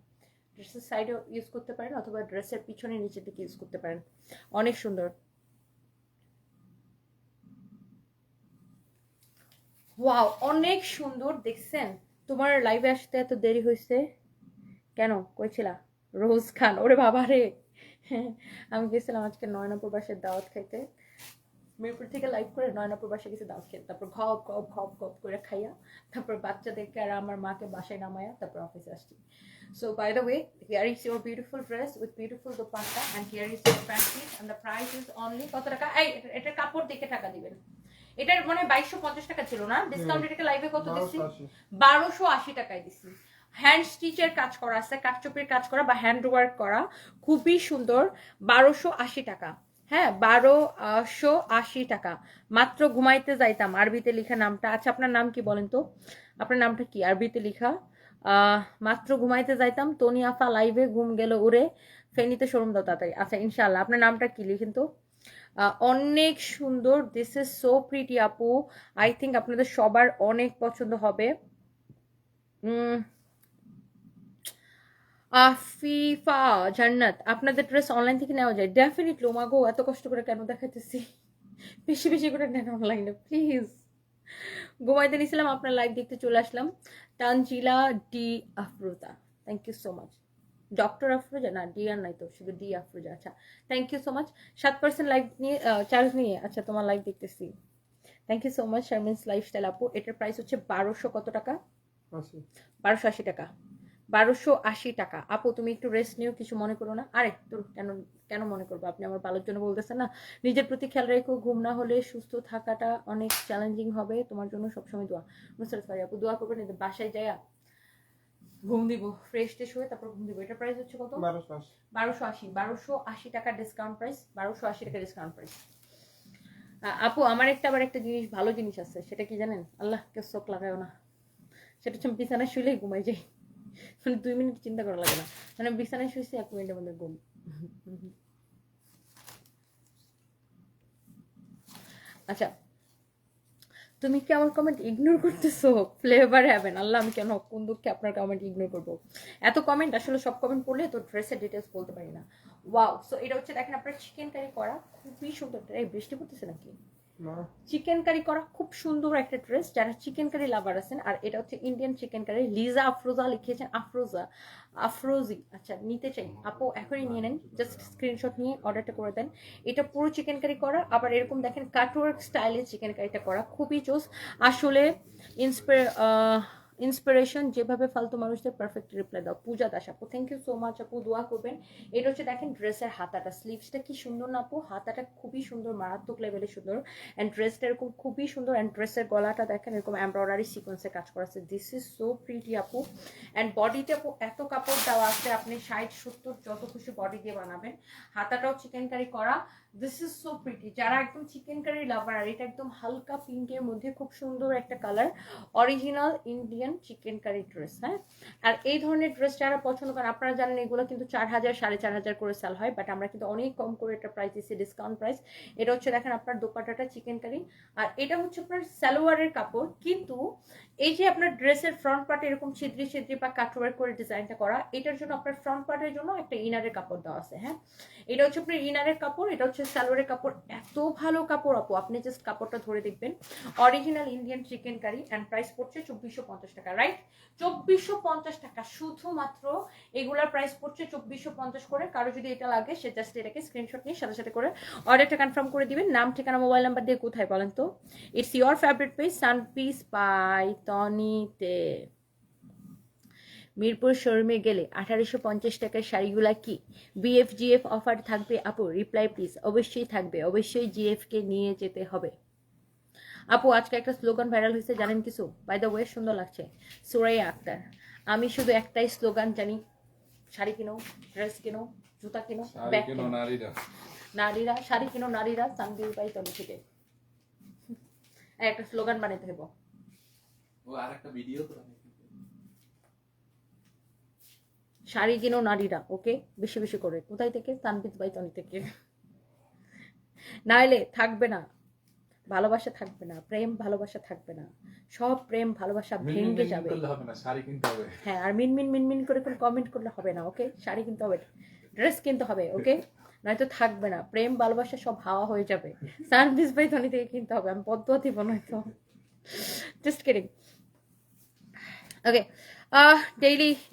ড্রেসের সাইডে ইউজ করতে পারেন অথবা ড্রেসের পিছনে নিচের দিকে ইউজ করতে পারেন, অনেক সুন্দর। ওয়াও, অনেক সুন্দর। দেখছেন তোমার লাইভে আসতে এত দেরি হয়েছে কেন, কইছিলা? রোজ খান, ওরে বাবা রে। আমি গেছিলাম আজকে নয়নাপুর বাসার দাওয়াত খাইতে, মিরপুর থেকে লাইভ করে নয়নাপুর বাসায় গেছে দাওয়াত খেতে, তারপর ঘপ ঘপ ঘপ ঘপ করে খাইয়া, তারপর বাচ্চাদেরকে আর আমার মাকে বাসায় নামায়া তারপর অফিসে আসছি। So by the way, here is your beautiful dress with beautiful dupatta and here is your pant piece and the price is only কত টাকা? এই এটা কাপড় দেখে টাকা দিবেন। এটার মানে 2250 টাকা ছিল না, ডিসকাউন্ট এটাকে লাইভে কত দিছি? 1280 টাকায় দিছি। হ্যান্ড স্টিচের কাজ করা আছে, কাঠচুপির কাজ করা বা হ্যান্ড ওয়ার্ক করা, খুবই সুন্দর। 1280 টাকা। হ্যাঁ, 1280 টাকা মাত্র। ঘুমাইতে যাইতাম, আরবিতে লিখা নামটা। আচ্ছা আপনার নাম কি বলেন তো, আপনার নামটা কি আরবিতে লিখা? মাত্র ঘুমাইতে যাইতাম, তনি আফা লাইভে ঘুম গেল উড়ে, ফেনীতে শোরুম দাও তাড়াতাড়ি। আচ্ছা ইনশাল্লাহ, আপনার নামটা কি লিখেন তো। অনেক সুন্দর, দিস ইজ সো প্রিটি আপু, আই থিঙ্ক আপনাদের সবার অনেক পছন্দ হবে। আফিফা জান্নাত, আপনাদের ড্রেস অনলাইন থেকে নেওয়া যায়? ডেফিনেটলি। ওমাগো এত কষ্ট করে কেন দেখাইতেছি, বেশি বেশি করে নেন অনলাইনে প্লিজ। ঘুমাইতে নিছিলাম, আপনার লাইভ দেখতে চলে আসলাম। Tanjila D Afroza, thank you so much. Doctor Afroza না, ডি আর নাই তো, শুধু ডি আফরোজা। আচ্ছা thank you so much. 7% live নিয়ে চার্জ নিয়ে, আচ্ছা তোমার লাইভ দেখতেছি। Thank you so much Sharmin's lifestyle আপু। এটার প্রাইস হচ্ছে 1200 কত টাকা? 1280 টাকা। 1280 টাকা। আপু তুমি একটু রেস্ট নিও, কিছু মনে করো না। আরে তোর কেন কেন মনে করবো, আপনি আমার ভালোর জন্য বলতেছেন না। নিজের প্রতি খেয়াল রেখো, ঘুম না হলে সুস্থ থাকাটা অনেক চ্যালেঞ্জিং হবে তোমার জন্য। সবসময় দোয়া। নুসরাত ফারিয়া আপু দোয়া করবেন, বাসায় যাইয়া ঘুম দিব, ফ্রেশ ট্রেশ হয়ে তারপর ঘুম দিব। এটার প্রাইস হচ্ছে কত? 1280। 1280 টাকা ডিসকাউন্ট প্রাইস, 1280 টাকা ডিসকাউন্ট প্রাইস। আপু আমার আবার একটা জিনিস, ভালো জিনিস আছে, সেটা কি জানেন? আল্লাহ কে চোখ লাগাও না, সেটা হচ্ছে বিছানায় শুলেই ঘুমাই যাই, মানে 2 মিনিট চিন্তা করা লাগে না, মানে বিছানায় শুয়েছি 1 মিনিটের মধ্যে ঘুম। আচ্ছা তুমি কি আমার কমেন্ট ইগনোর করতেছো? ফ্লেভার হ্যাভেন, আল্লাহ আমি কেন কোন দুঃখে আপনার কমেন্ট ইগনোর করবো? এত কমেন্ট, আসলে সব কমেন্ট পড়লে তো ড্রেসের ডিটেলস বলতে পারি না। ওয়াও, সো এটা হচ্ছে দেখেন আপনার চিকেন কারি করা, খুবই সুন্দর। এই বৃষ্টি পড়তেছে নাকি? চিকেন কারি করা, খুব সুন্দর একটা ড্রেস, যারা চিকেন কারি লাভার আছেন। আর এটা হচ্ছে Indian chicken curry. Liza Afroza লিখেছেন, আফরোজি। আচ্ছা নিতে চাই আপু, এখনই নিয়ে নেন, জাস্ট স্ক্রিনশট নিয়ে অর্ডারটা করে দেন। এটা পুরো চিকেন কারি করা, আবার এরকম দেখেন কাটওয়ার্ক স্টাইলে চিকেন কারিটা করা, খুবই জোস আসলে। ইন্সপিরেশন যেভাবে ফালতু মানুষদের পারফেক্ট রিপ্লাই দাও। পূজা দাস আপু, থ্যাংক ইউ সো মাচ আপু, দোয়া করবেন। এটা হচ্ছে দেখেন ড্রেসের হাতাটা, স্লিভসটা কি সুন্দর না আপু, হাতাটা খুবই সুন্দর, মারাত্মক লেভেলে সুন্দর। অ্যান্ড ড্রেসটা এরকম খুবই সুন্দর। অ্যান্ড ড্রেসের গলাটা দেখেন এরকম এমব্রয়ডারি সিকোয়েন্সে কাজ করা আছে। দিস ইজ সো প্রিটি আপু। অ্যান্ড বডিতে আপু এত কাপড় দেওয়া আছে, আপনি 60-70 যত খুশি বডি দিয়ে বানাবেন। হাতাটাও চিকেন কারি করা, দিস ইজ সো প্রিটি। যারা একদম চিকেন কারি লাভার, আর এটা একদম হালকা পিঙ্কের মধ্যে খুব সুন্দর একটা colour, original Indian chicken curry dress. হ্যাঁ, আর এই ধরনের ড্রেস যারা পছন্দ করেন, আপনারা জানেন এগুলো কিন্তু 4000 4500 করে সেল হয়, বাট আমরা কিন্তু অনেক কম করে এটা প্রাইস দিচ্ছি, ডিসকাউন্ট প্রাইস। এটা হচ্ছে দেখেন আপনার দোপাট্টাটা চিকেন কারি, আর এটা হচ্ছে আপনার সালোয়ারের কাপড়। কিন্তু এই যে আপনার ড্রেসের ফ্রন্ট পার্টে এরকম ছিদ্রি ছিদ্রি বা কাটওয়ার্ক করে ডিজাইনটা করা, এটার জন্য আপনার ফ্রন্ট পার্টের জন্য একটা ইনারের কাপড় দেওয়া আছে। হ্যাঁ, এটা হচ্ছে আপনার ইনারের কাপড়, এটা হচ্ছে সালোয়ারের কাপড়। এত ভালো কাপড় আপু, আপনি জাস্ট কাপড়টা ধরে দেখবেন। Original Indian chicken curry, and price পড়ছে 2450 টাকা, রাইট? 2450 টাকা শুধুমাত্র। এগুলার প্রাইস পড়ছে 2450 করে। কারো যদি এটা লাগে, সে জাস্ট এটাকে স্ক্রিনশট নিয়ে সাথে সাথে করে অর্ডারটা কনফার্ম করে দিবেন। নাম ঠিকানা মোবাইল নাম্বার দিয়ে কোথায় বলেন তো? ইটস ইয়োর ফেভারিট পেজ সানপিস বাই তনিতে। মিরপুর শোরুমে গেলে 1850 টাকার শাড়িগুলা কি বিএফ-জিএফ অফার থাকবে আপু? Reply please. অবশ্যই থাকবে, অবশ্যই জিএফ কে নিয়ে যেতে হবে। আপু আজকে একটা স্লোগান ভাইরাল হয়েছে জানেন কিছু? বাই দ্য ওয়ে সুন্দর লাগছে। সুরাইয়া আক্তার, আমি শুধু একটাই স্লোগান জানি, শাড়ি কিনো, ড্রেস কিনো, জুতা কিনো, ব্যাগ কিনো। নারীরা শাড়ি কিনো, নারীরা সানবিউ বাই তনু থেকে একটা স্লোগান বানাইতে হবে। ও আরেকটা ভিডিও তো শাড়ি কিনো নারীরা, ওকে, বেশি বেশি করে। কোথায় থেকে? সানবিউ বাই তনু থেকে। নাইলে থাকবে না ভালোবাসা, থাকবে না প্রেম, ভালোবাসা থাকবে না, সব প্রেম ভালোবাসা ভেঙে যাবে। হবে না, শাড়ি কিনতে হবে। হ্যাঁ, আর মিনমিন করে করে কমেন্ট করলে হবে না, ওকে? শাড়ি কিনতে হবে, ড্রেস কিনতে হবে, ওকে? নয়তো থাকবে না, প্রেম ভালোবাসা সব হাওয়া হয়ে যাবে। সানবিজ বাই ধনী থেকে কিনতে হবে, আমি পদ্ম দিব নয়তো। Just kidding. Okay,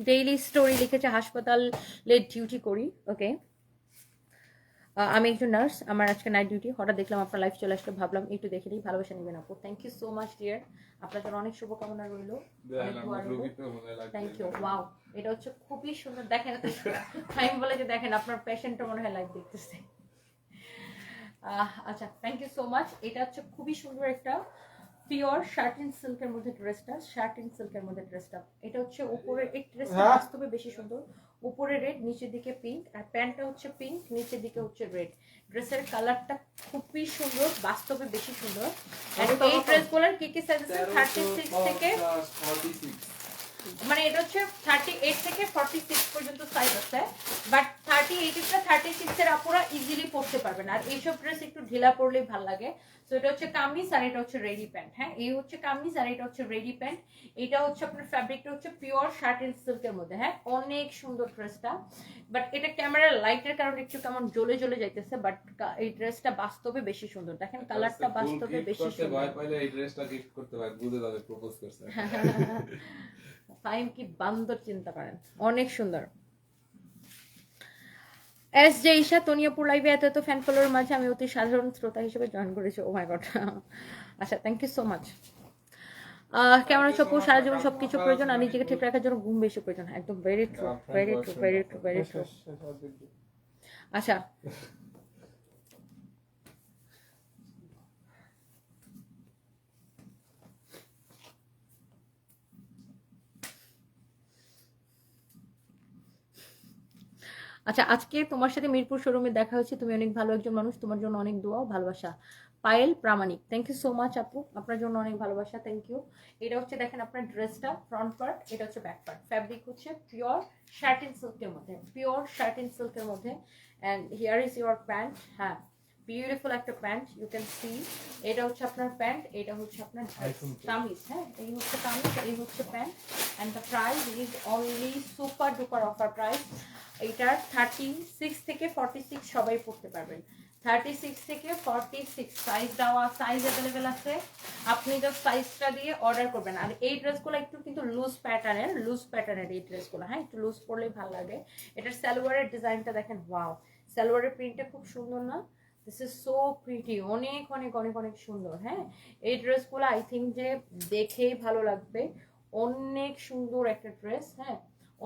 daily story লিখেছে, হাসপাতালে ডিউটি করি, ওকে। আমি একজন নার্স, আমার আজকে নাইট ডিউটি। হঠাৎ দেখলাম আপনার লাইফ চলে আসলে, ভাবলাম একটু দেখে নিই, ভালোবাসা নেবেন আপু। Thank you so much dear, আপনার জন্য অনেক শুভকামনা রইল, অনেক দোয়া রইল। Thank you. ওয়াও, এটা হচ্ছে খুবই সুন্দর। দেখেন আমি বলে যে দেখেন আপনার পেশেন্টটা মনে হয় লাইভ দেখতেছে। আচ্ছা, থ্যাংক ইউ সো মাচ। এটা হচ্ছে খুবই সুন্দর একটা পিওর শার্টিন সিল্কের মধ্যে ড্রেসটা, শার্টিন সিল্কের মধ্যে ড্রেসটা। এটা হচ্ছে উপরের এই ড্রেসটা বাস্তবে বেশি সুন্দর। উপরে রেড, নিচের দিকে পিঙ্ক, আর প্যান্টটা হচ্ছে পিঙ্ক, নিচের দিকে হচ্ছে রেড। ড্রেসের কালারটা খুবই সুন্দর, বাস্তবে বেশি সুন্দর। আর এই ড্রেসগুলোর কি কি সাইজ আছে? 36 থেকে মানে এটা হচ্ছে 38 থেকে 46 পর্যন্ত সাইজ আছে, বাট 38 টা 36 এর আপুরা ইজিলি পরতে পারবেন। আর এইসব ড্রেস একটু ঢিলা পরলেই ভালো লাগে। সো এটা হচ্ছে কামিজ আর এটা হচ্ছে রেডি প্যান্ট। হ্যাঁ, এই হচ্ছে কামিজ আর এটা হচ্ছে রেডি প্যান্ট। এটা হচ্ছে আপনার ফ্যাব্রিকটা হচ্ছে পিওর শার্টেন সিল্কের মধ্যে। হ্যাঁ, অনেক সুন্দর ড্রেসটা, বাট এটা ক্যামেরার লাইটের কারণে একটু কেমন জ্বলে জ্বলে যাইতেছে, বাট এই ড্রেসটা বাস্তবে বেশি সুন্দর। দেখেন কালারটা বাস্তবে বেশি সুন্দর। ভয় পাইলে এই ড্রেসটা গিফট করতে পারে, বুঝে যাবে প্রপোজ করছে। ফাইম কি বান্দর, চিন্তা করেন, অনেক সুন্দর। এস জে ঈশা, তনিয়াপুর লাইভে এত এত ফ্যান ফলোয়ার মাঝে আমি অতি সাধারণ শ্রোতা হিসেবে জয়েন করেছি। ও মাই গড। আচ্ছা, থ্যাংক ইউ সো মাচ। কেমন আছো আপু? সারা জীবন সবকিছু প্রয়োজন, আর নিজেকে ঠিক রাখার জন্য ঘুম বেশি প্রয়োজন। একদম very true, very true, very true, very true. আচ্ছা, আচ্ছা, আজকে তোমার সাথে মিরপুর শোরুমে দেখা হয়েছে, তুমি অনেক ভালো একজন মানুষ, তোমার জন্য অনেক দোয়া ভালোবাসা। পায়েল প্রামাণিক, থ্যাংক ইউ সো মাচ আপু, আপনার জন্য অনেক ভালোবাসা, থ্যাংক ইউ। এটা হচ্ছে দেখেন আপনার ড্রেসটা ফ্রন্ট পার্ট, এটা হচ্ছে ব্যাক পার্ট। ফ্যাব্রিক হচ্ছে পিওর শার্টিন সিল্কের মধ্যে, পিওর শার্টিন সিল্কের মধ্যে। And here is your pant. হ্যাঁ, বিউটিফুল একটা প্যান্ট, ইউ ক্যান সি। এটা হচ্ছে আপনার প্যান্ট, এটা হচ্ছে আপনার কামিজ। হ্যাঁ, এই হচ্ছে কামিজ, এই হচ্ছে pant. And the price is only super duper offer price. এইটার 36 থেকে 46 সবাই পড়তে পারবেন। 36 থেকে 46 সাইজ দেওয়া, সাইজ অ্যাভেলেবেল আছে। আপনি জাস্ট সাইজটা দিয়ে অর্ডার করবেন। আর এই ড্রেসগুলো একটু কিন্তু লুজ প্যাটার্নের এই ড্রেসগুলো। হ্যাঁ, একটু লুজ পরলেই ভালো লাগে। এটার সালোয়ারের ডিজাইনটা দেখেন, ওয়াও, সালোয়ারের প্রিন্টটা খুব সুন্দর না? দিস ইজ সো প্রিটি, অনেক অনেক অনেক অনেক সুন্দর। হ্যাঁ, এই ড্রেসগুলো আই থিঙ্ক যে দেখেই ভালো লাগবে। অনেক সুন্দর একটা ড্রেস। হ্যাঁ,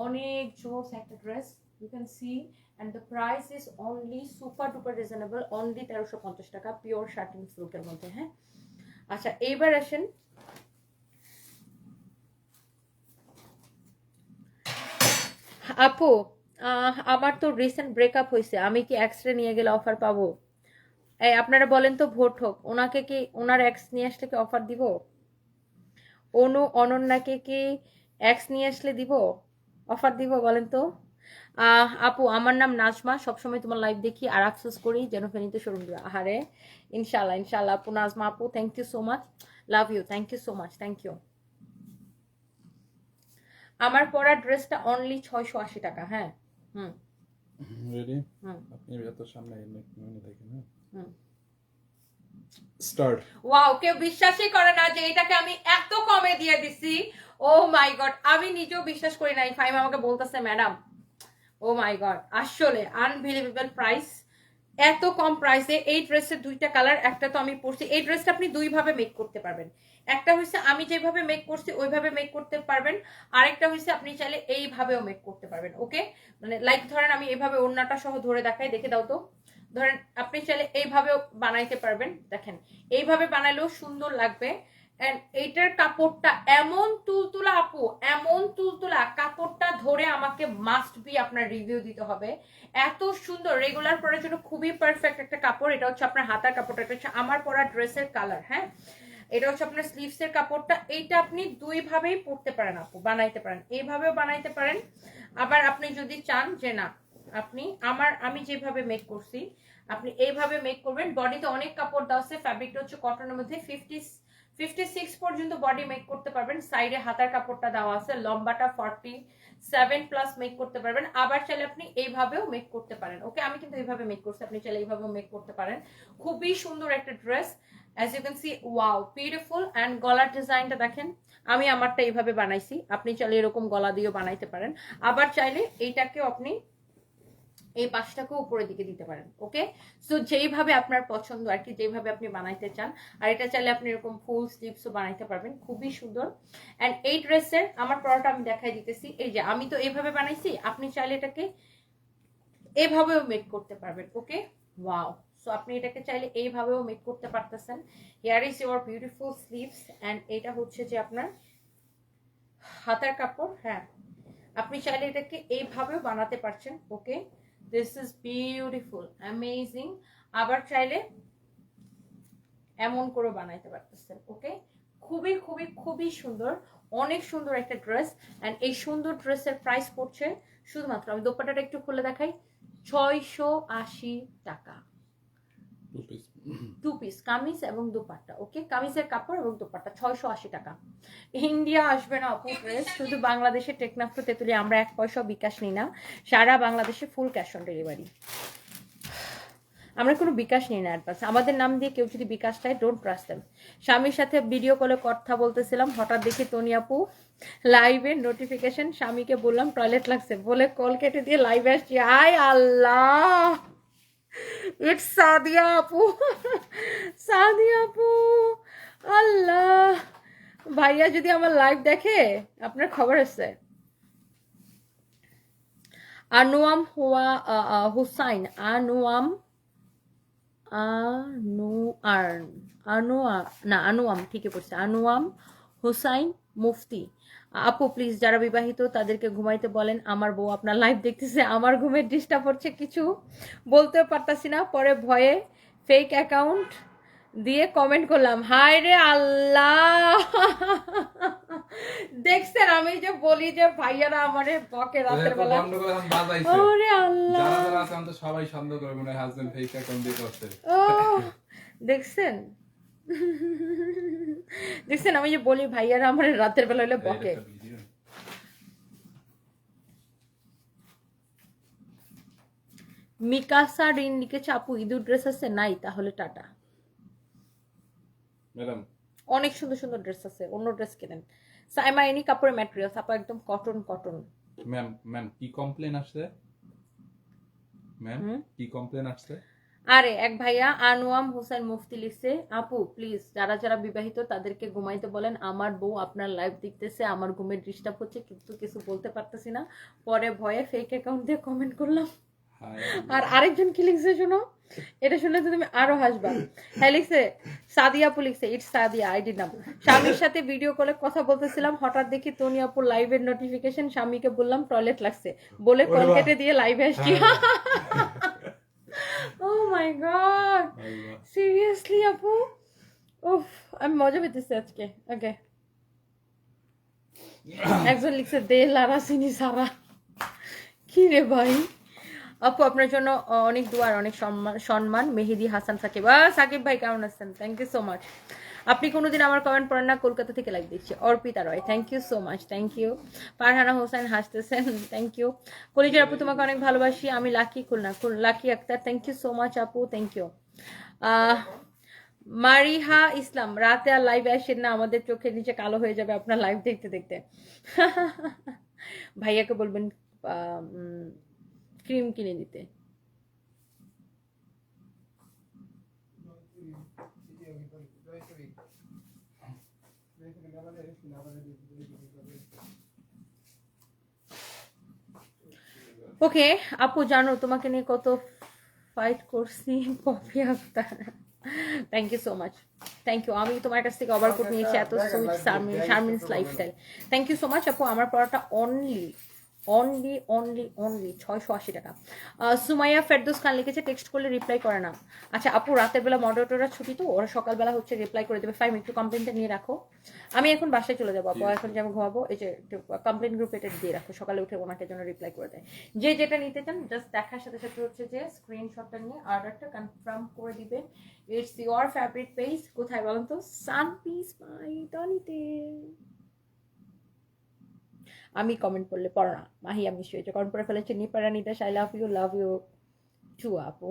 অনেক জোস একটা dress, you can see, and the price is only super duper reasonable, only 1350 টাকা, পিওর শার্টিং সিল্কের মধ্যে। হ্যাঁ, আচ্ছা এইবার আসেন আপু, আমার তো রিসেন্ট ব্রেকআপ হয়েছে, আমি কি এক্সরে নিয়ে গেলে অফার পাবো? এই আপনারা বলেন তো, ভোট হোক, ওনাকে কি, ওনার এক্স নিয়ে আসলে কি অফার দিব? অনন্যাকে কি এক্স নিয়ে আসলে দিব, অফার দিব? বলেন তো। আপু, আমার নাম নাজমা, সবসময় তোমার লাইভ দেখি আর আফসোস করি যেন ফেনীতে শোরুম দিবা। আহারে, ইনশাল্লাহ ইনশাল্লাহ আপু, নাজমা আপু, thank you so much, love you, thank you so much, thank you. আমার পরা ড্রেসটা অনলি 680 টাকা। হ্যাঁ, হুম রেডি? হুম আপনি এত সামনে মনে দেখেন। হ্যাঁ, হুম। স্টার্ট। ওয়াও, কেউ বিশ্বাসই করে না যে এটাকে আমি এত কমে দিয়ে দিছি। ও মাই গড, আমি নিজেও বিশ্বাস করি নাই। ফাইম আমাকে বলতেছে, ম্যাডাম, ও মাই গড, আসলে আনবিলিভেবল প্রাইস, এত কম প্রাইসে। এই ড্রেসের দুইটা কালার, একটা তো আমি পরছি। এই ড্রেসটা আপনি দুই ভাবে মেক করতে পারবেন। একটা হচ্ছে আমি যেভাবে মেক করছি ওইভাবে মেক করতে পারবেন, আরেকটা হচ্ছে আপনি চাইলে এইভাবেও মেক করতে পারবেন। ওকে, মানে লাইক ধরেন আমি এইভাবে ওড়নাটা সহ ধরে দেখাই, দেখে দাও তো, ধরেন আপনি চাইলে এইভাবেও বানাইতে পারবেন, দেখেন এইভাবে বানালেও সুন্দর লাগবে। এন্ড এইটার কাপড়টা এমন তুলতুলা আপু, এমন তুলতুলা, কাপড়টা ধরে আমাকে মাস্ট বি আপনার রিভিউ দিতে হবে। এত সুন্দর, রেগুলার পরার জন্য খুবই পারফেক্ট একটা কাপড়। এটা হচ্ছে আপনার হাতার কাপড়টা, এটা হচ্ছে আমার পরা ড্রেসের কালার। হ্যাঁ, এটা হচ্ছে আপনার স্লিভসের কাপড়টা। এইটা আপনি দুই ভাবেই পরতে পারেন আপু, বানাইতে পারেন, এইভাবেও বানাইতে পারেন। আবার আপনি যদি চান যে না আপনি আমি যেভাবে মেক করছি আপনি এইভাবে মেক করবেন। বডিতে অনেক কাপড় দেওয়া আছে, ফ্যাব্রিকটা হচ্ছে কটনের মধ্যে 56 পর্যন্ত বডি মেক করতে পারবেন। সাইডে হাতার কাপড়টা দেওয়া আছে, লম্বাটা 47 প্লাস মেক করতে পারবেন। আবার চাইলে আপনি এইভাবেও মেক করতে পারেন। ওকে, আমি কিন্তু এইভাবে মেক করছি, আপনি চাইলে এইভাবেও মেক করতে পারেন। খুবই সুন্দর একটা dress, as you can see, wow beautiful. And গলার ডিজাইনটা দেখেন, আমি আমারটা এইভাবে বানাইছি, আপনি চাইলে এরকম গলা দিয়েও বানাইতে পারেন। আবার চাইলে এইটাকেও আপনি এই পাশটাকেও উপরের দিকে দিতে পারেন। ওকে, সো যেইভাবে আপনার পছন্দ আর কি, যেইভাবে আপনি বানাইতে চান। আর এটা চাইলে আপনি এরকম ফুল স্লিভসও বানাইতে পারবেন, খুবই সুন্দর। অ্যান্ড এই ড্রেসের আমার পরাটা আমি দেখাই দিতেছি। এই যে আমি তো এইভাবে বানাইছি, আপনি চাইলে এটাকে এইভাবেও মেক করতে পারবেন। ওকে, ওয়াও। সো আপনি এটাকে চাইলে এইভাবেও মেক করতে পারতেছেন। Here is your beautiful sleeves. And এটা হচ্ছে যে আপনার হাতার কাপড়। হ্যাঁ, আপনি চাইলে এটাকে এইভাবেও বানাতে পারছেন। ওকে, দিস ইজ বিউটিফুল, অ্যামেজিং। আবার চাইলে এমন করে বানাইতে পারতেছেন। ওকে, খুবই খুবই খুবই সুন্দর, অনেক সুন্দর একটা ড্রেস। অ্যান্ড এই সুন্দর ড্রেসের প্রাইস পড়ছে শুধুমাত্র, আমি দোপাট্টাটা একটু খুলে দেখাই, 680 টাকা। 2 পিস কামিজ এবং দুপাট্টা। ওকে, কামিজের কাপড় এবং দুপাট্টা 680 টাকা। ইন্ডিয়া আসবে না আপু ড্রেস, শুধু বাংলাদেশে টেকনাফ টু তেতুলিয়া আমরা 1 পয়সা বিকাশ নিই না, সারা বাংলাদেশে ফুল ক্যাশ অন ডেলিভারি। আমরা কোনো বিকাশ নিই না অ্যাডভান্স। আমাদের নাম দিয়ে কেউ যদি বিকাশ চায়, ডোন্ট ট্রাস্ট দেম। স্বামীর সাথে ভিডিও কলে কথা বলতেছিলাম, হঠাৎ দেখি তনি আপু লাইভে নোটিফিকেশন, স্বামীকে বললাম টয়লেট লাগছে বলে কল কেটে দিয়ে লাইভে আসছি। আয় আল্লাহ, ইটস সাদিয়া আপু, সাদিয়া আপু, আল্লাহ। ভাইয়া যদি আমার লাইভ দেখে, আপনার খবর আছে। আনুয়াম হুসাইন, আনুয়াম ঠিকই পড়ছে, আনুয়াম হুসাইন মুফতি। আপু প্লিজ যারা বিবাহিত তাদেরকে ঘুমাইতে বলেন, আমার বউ আপনার লাইভ দেখতেছে, আমার ঘুমের ডিস্টার্ব হচ্ছে, কিছু বলতেও পারতাছি না, পরে ভয়ে ফেক অ্যাকাউন্ট দিয়ে কমেন্ট করলাম। হায় রে আল্লাহ, দেখছেন আমি যে বলি যে ভাইয়ারা আমারে বকে রাতের বেলা। ওরে আল্লাহ, সবাই সন্দেহ করে মনে হয় হাজবেন্ড ফেক অ্যাকাউন্ট দিয়ে করছে। দেখছেন দেখছেন আমি যে বলি ভাইয়ারা আমার রাতের বেলা হলে বকে। মিকাসা রিন লিখেছে, আপু ইঁদুর ড্রেস আছে? নাই, তাহলে টাটা। ম্যাডাম অনেক সুন্দর সুন্দর ড্রেস আছে, অন্য ড্রেস কেনেন। সাইমা এনি কাপড়ের ম্যাটেরিয়ালস আপু একদম কটন কটন। ম্যাম কি কমপ্লেন আসছে? ম্যাম কি কমপ্লেন আসছে? আরে এক ভাইয়া আনোয়াম হোসেন মুফতি লিখছে, আপু প্লিজ যারা যারা বিবাহিত তাদেরকে ঘুমাইতে বলেন, আমার বউ আপনার লাইভ দেখতেছে, আমার ঘুমের ডিস্টার্ব হচ্ছে কিন্তু কিছু বলতে পারতেছি না, পরে ভয়ে ফেক অ্যাকাউন্ট দিয়ে কমেন্ট করলাম। আর আরেকজন কি লিখছে শোনো, এটা শুনলে তো তুমি আরো হাসবা। হ্যাঁ লিখছে, সাদিয়া আপু লিখছে, ইটস সাদিয়া আইডি নাম। স্বামীর সাথে ভিডিও কলে কথা বলতেছিলাম, হঠাৎ দেখি তনি আপুর লাইভের নোটিফিকেশন, স্বামীকে বললাম টয়লেট লাগছে বলে কল কেটে দিয়ে লাইভে আসছি। Oh my god, seriously আপু, উফ আমি মজা পেতেছি আজকে। ওকে, একজন লিখছে দে লারা সিনি সারা। কি রে ভাই, আপু আপনার জন্য অনেক দোয়ার, অনেক সম্মান। মেহেদি হাসান সাকিব, সাকিব ভাই কেমন আছেন? Thank you so much. আপনি কোনোদিন আমার কমেন্ট পড়েন না, কলকাতা থেকে লাইক দিচ্ছি। Arpita Roy, thank you so much, thank you. Farhana Hossain হাসতেছেন, থ্যাংক ইউ। কলিজার আপু তোমাকে অনেক ভালোবাসি, আমি Lucky Khulna, Lucky Akter, thank you so much আপু, থ্যাংক ইউ। মারিহা ইসলাম, রাতে আর লাইভ আসেন না, আমাদের চোখের নিচে কালো হয়ে যাবে আপনার লাইভ দেখতে দেখতে। ভাইয়াকে বলবেন ক্রিম কিনে দিতে। ওকে আপু, জানো তোমাকে নিয়ে কত ফাইট করছি Popy Akter, thank you so much, thank you. আমি তোমার কাছ থেকে ওভারকোট নিয়েছি, এত sweet Sharmin's lifestyle, thank you so much আপু। আমার পড়াটা অনলি 680 টাকা। সুমাইয়া ফেরদৌস খান লিখেছে টেক্সট করলে রিপ্লাই করে না। আচ্ছা আপু, রাতের বেলা মডারেটররা ছুটি, তো ওরা সকালবেলা হচ্ছে রিপ্লাই করে দেবে। ফাইম একটু কমপ্লেনটা নিয়ে রাখো, আমি এখন বাসায় চলে যাবো আপু, এখন যে আমি ঘুমাবো, এই যে কমপ্লেন গ্রুপে এটা দিয়ে রাখো, সকালে উঠে ওনাকে জন্য রিপ্লাই করে দেয়। যে যেটা নিতে চান জাস্ট দেখার সাথে সাথে হচ্ছে যে স্ক্রিনশটটা নিয়ে অর্ডারটা কনফার্ম করে দিবেন। ইটস ইয়োর ফেভারিট পেজ, কোথায় বলেন তো? সান পিস বাই তনিতে। আমি কমেন্ট করলে পড়ো না, মাহি আমি শুয়েছে কমেন্ট করে ফেলেছে। নিপারা নিদাস, আই লাভ ইউ টু আপু।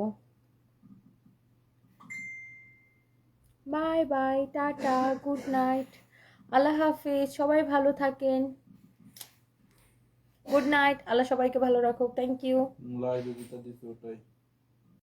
Bye bye, tata, good night, আল্লাহ হাফিজ, সবাই ভালো থাকেন, গুড নাইট, আল্লাহ সবাইকে ভালো রাখুক, থ্যাংক ইউ। লাইভে যেটা দিছে ওটাই